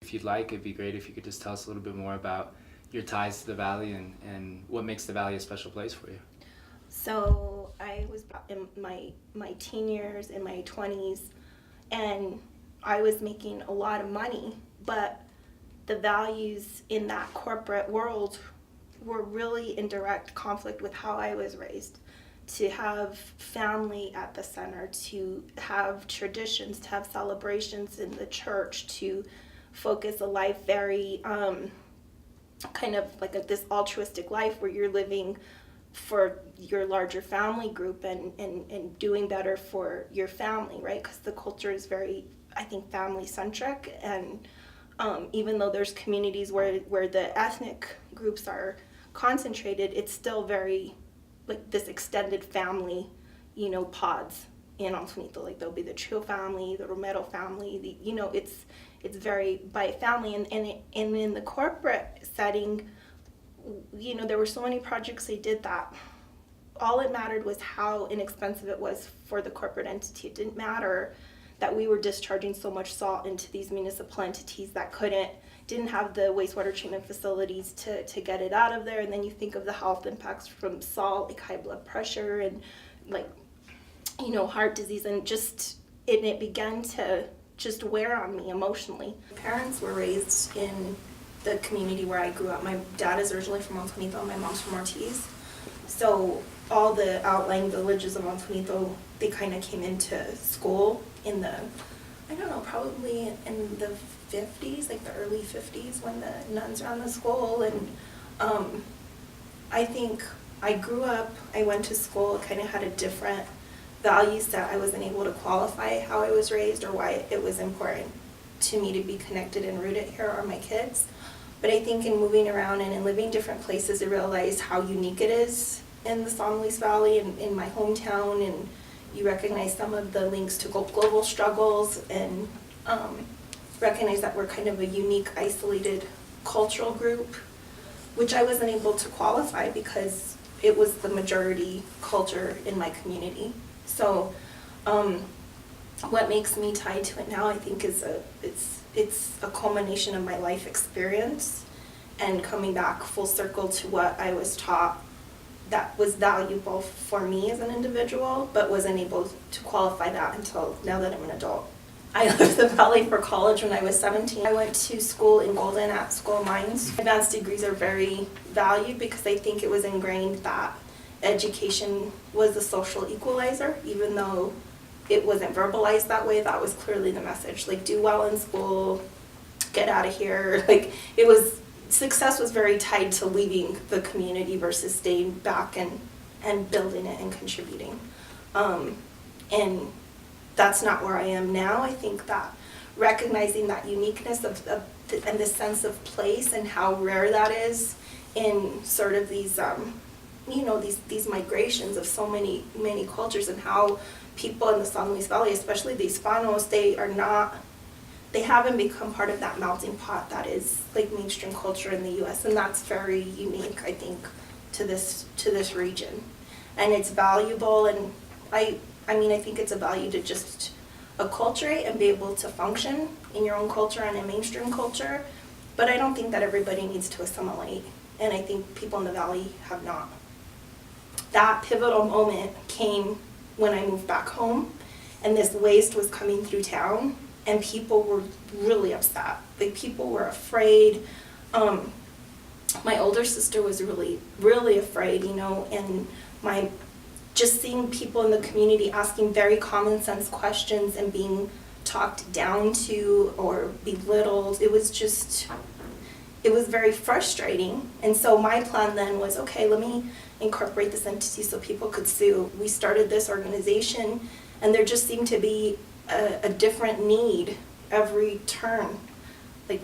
If you'd like, it'd be great if you could just tell us a little bit more about your ties to the Valley and what makes the Valley a special place for you. So I was in my teen years, in my 20s, and I was making a lot of money, but the values in that corporate world were really in direct conflict with how I was raised. To have family at the center, to have traditions, to have celebrations in the church, to focus a life very kind of like this altruistic life where you're living for your larger family group and doing better for your family, right? Because the culture is very, I think, family centric, and even though there's communities where the ethnic groups are concentrated, it's still very like this extended family, pods in Antonito. Like there'll be the Trio family, the Romero family, it's very by family, and in the corporate setting, there were so many projects they did that all it mattered was how inexpensive it was for the corporate entity. It didn't matter that we were discharging so much salt into these municipal entities that didn't have the wastewater treatment facilities to get it out of there. And then you think of the health impacts from salt, like high blood pressure and heart disease, and it began to just wear on me emotionally. My parents were raised in the community where I grew up. My dad is originally from Antonito and my mom's from Ortiz. So all the outlying villages of Antonito, they kind of came into school in probably in the 50s, like the early 50s when the nuns ran the school. And I think I grew up, I went to school, kind of had a different value set. I wasn't able to qualify how I was raised or why it was important to me to be connected and rooted here are my kids. But I think in moving around and in living different places, I realized how unique it is in the San Luis Valley and in my hometown, and you recognize some of the links to global struggles and recognize that we're kind of a unique, isolated cultural group, which I wasn't able to qualify because it was the majority culture in my community. So what makes me tied to it now, I think, is it's a culmination of my life experience and coming back full circle to what I was taught that was valuable for me as an individual, but wasn't able to qualify that until now that I'm an adult. I left the Valley for college when I was 17. I went to school in Golden at School of Mines. Advanced degrees are very valued because I think it was ingrained that education was a social equalizer, even though it wasn't verbalized that way. That was clearly the message. Like, do well in school, get out of here. Success was very tied to leaving the community versus staying back and building it and contributing. And that's not where I am now. I think that recognizing that uniqueness and the sense of place and how rare that is in sort of these, these migrations of so many cultures, and how people in the San Luis Valley, especially the Hispanos, they haven't become part of that melting pot that is like mainstream culture in the U.S., and that's very unique, I think, to this region. And it's valuable, and I think it's a value to just acculturate and be able to function in your own culture and in mainstream culture, but I don't think that everybody needs to assimilate, and I think people in the Valley have not. That pivotal moment came when I moved back home, and this waste was coming through town, and people were really upset. Like, people were afraid. My older sister was really, really afraid, and just seeing people in the community asking very common sense questions and being talked down to or belittled, it was very frustrating. And so my plan then was, okay, let me incorporate this entity so people could sue. We started this organization, and there just seemed to be a different need every turn. And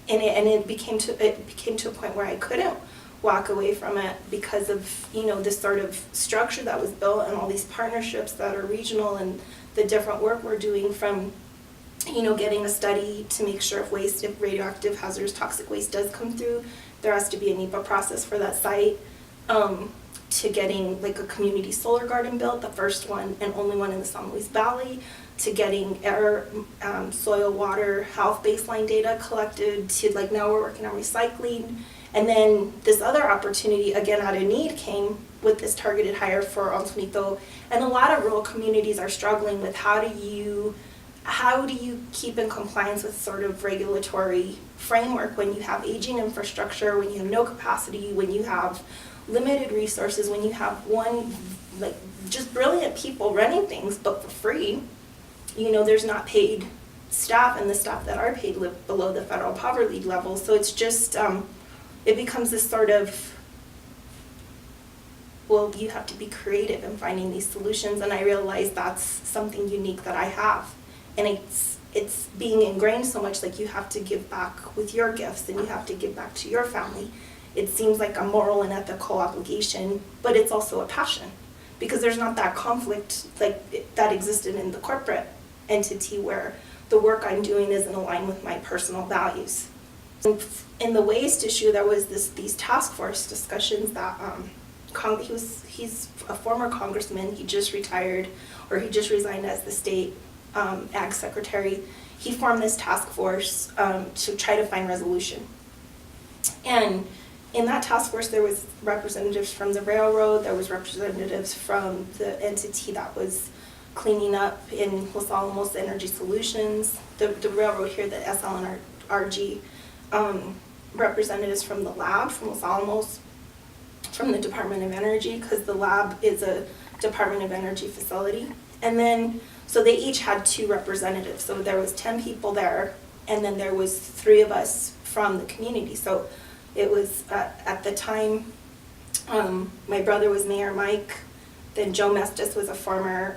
it became to a point where I couldn't walk away from it because of this sort of structure that was built and all these partnerships that are regional, and the different work we're doing from getting a study to make sure if radioactive, hazardous, toxic waste does come through, there has to be a NEPA process for that site, to getting like a community solar garden built, the first one and only one in the San Luis Valley, to getting air, soil, water, health baseline data collected, to like now we're working on recycling. And then this other opportunity, again out of need, came with this targeted hire for Antonito. And a lot of rural communities are struggling with how do you keep in compliance with sort of regulatory framework when you have aging infrastructure, when you have no capacity, when you have limited resources, when you have like just brilliant people running things but for free. You know, there's not paid staff, and the staff that are paid live below the federal poverty level. So it's just it becomes this sort of, well, you have to be creative in finding these solutions, and I realize that's something unique that I have. And it's being ingrained so much, like you have to give back with your gifts and you have to give back to your family. It seems like a moral and ethical obligation, but it's also a passion, because there's not that conflict like that existed in the corporate entity where the work I'm doing isn't aligned with my personal values. In the waste issue, there was these task force discussions that he's a former congressman. He just retired, or he just resigned as the state ag secretary. He formed this task force to try to find resolution. And in that task force, there was representatives from the railroad, there was representatives from the entity that was cleaning up in Los Alamos, Energy Solutions, the railroad here, the SLNRG, representatives from the lab, from Los Alamos, from the Department of Energy, because the lab is a Department of Energy facility. And then, so they each had 2 representatives. So there was 10 people there, and then there was 3 of us from the community. So it was, at the time, my brother was Mayor Mike, then Joe Mestis was a former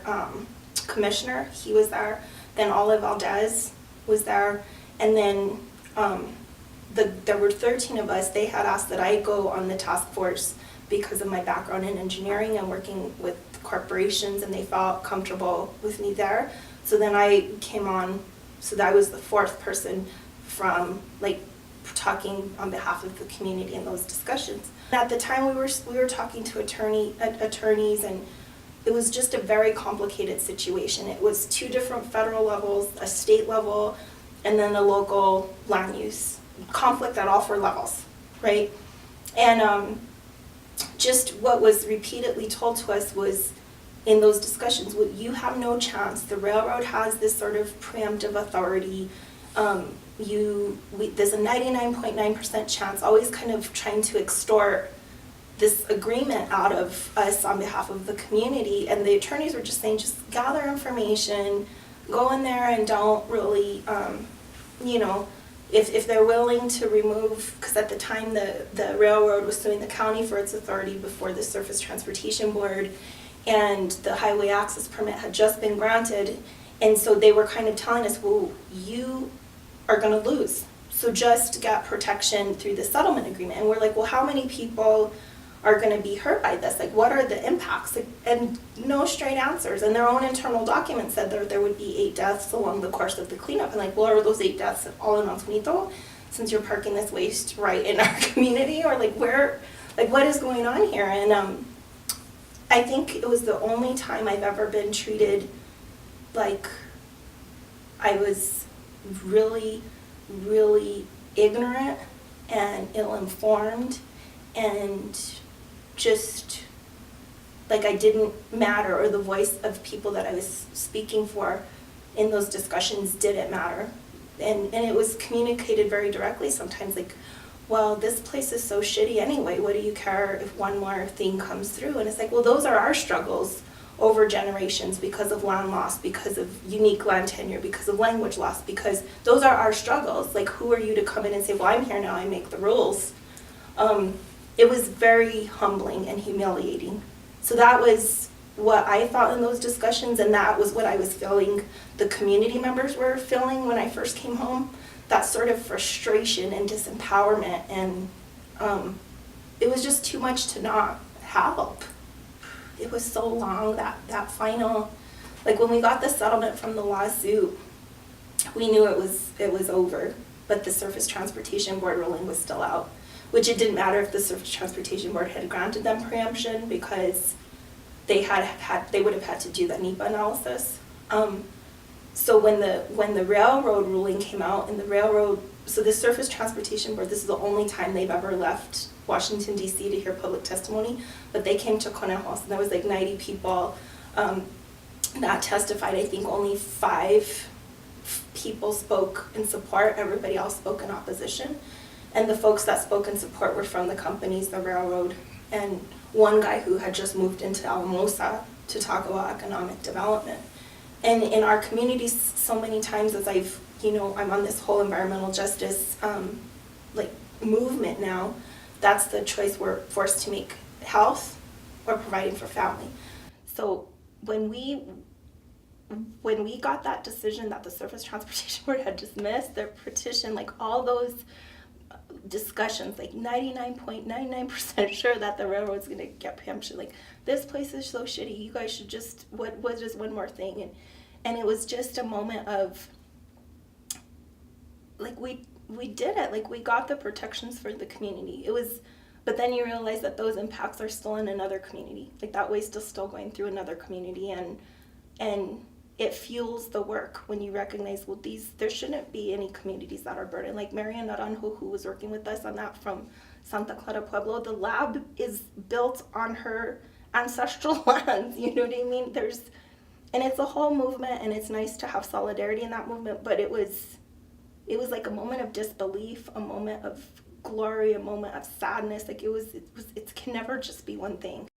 commissioner, he was there, then Olive Valdez was there, and then there were 13 of us. They had asked that I go on the task force because of my background in engineering and working with corporations, and they felt comfortable with me there. So then I came on, so that I was the 4th person from like talking on behalf of the community in those discussions. At the time we were talking to attorneys, and it was just a very complicated situation. It was 2 different federal levels, a state level, and then a local land use conflict at all 4 levels, right? And just what was repeatedly told to us was in those discussions, well, you have no chance. The railroad has this sort of preemptive authority. There's a 99.9% chance, always kind of trying to extort this agreement out of us on behalf of the community. And the attorneys were just saying, just gather information, go in there and don't really, you know, if they're willing to remove, because at the time the railroad was suing the county for its authority before the Surface Transportation Board, and the highway access permit had just been granted, and so they were kind of telling us, well, you are going to lose, so just get protection through the settlement agreement. And we're like, well, how many people are going to be hurt by this? Like, what are the impacts? Like, and no straight answers. And their own internal documents said there would be 8 deaths along the course of the cleanup. And like, well, are those 8 deaths all in Antonito, since you're parking this waste right in our community? Or like, where, like, what is going on here? And I think it was the only time I've ever been treated like I was really, really ignorant and ill-informed, and just like I didn't matter, or the voice of people that I was speaking for in those discussions didn't matter. And it was communicated very directly sometimes, like, well, this place is so shitty anyway, what do you care if one more thing comes through? And it's like, well, those are our struggles over generations, because of land loss, because of unique land tenure, because of language loss, because those are our struggles. Like, who are you to come in and say, well, I'm here now, I make the rules? It was very humbling and humiliating. So that was what I felt in those discussions, and that was what I was feeling the community members were feeling when I first came home. That sort of frustration and disempowerment, and it was just too much to not help. It was so long, that final, like when we got the settlement from the lawsuit, we knew it was over, but the Surface Transportation Board ruling was still out, which it didn't matter if the Surface Transportation Board had granted them preemption, because they would have had to do the NEPA analysis. So when the railroad ruling came out, and so the Surface Transportation Board, this is the only time they've ever left Washington, D.C. to hear public testimony, but they came to Conejos, and there was like 90 people that testified. I think only 5 people spoke in support, everybody else spoke in opposition. And the folks that spoke in support were from the companies, the railroad, and one guy who had just moved into Alamosa to talk about economic development. And in our communities, so many times as I'm on this whole environmental justice movement now, that's the choice we're forced to make: health or providing for family. So when we got that decision that the Surface Transportation Board had dismissed their petition, like all those discussions, like 99.99% sure that the railroad's gonna get preemption, like this place is so shitty, you guys should just, what was just one more thing, and it was just a moment of like we did it, like we got the protections for the community. It was, but then you realize that those impacts are still in another community, like that waste is still going through another community, and it fuels the work when you recognize, well, there shouldn't be any communities that are burdened. Like Marian Naranjo, who was working with us on that from Santa Clara Pueblo, the lab is built on her ancestral lands, you know what I mean? And it's a whole movement, and it's nice to have solidarity in that movement, but it was like a moment of disbelief, a moment of glory, a moment of sadness. Like it can never just be one thing.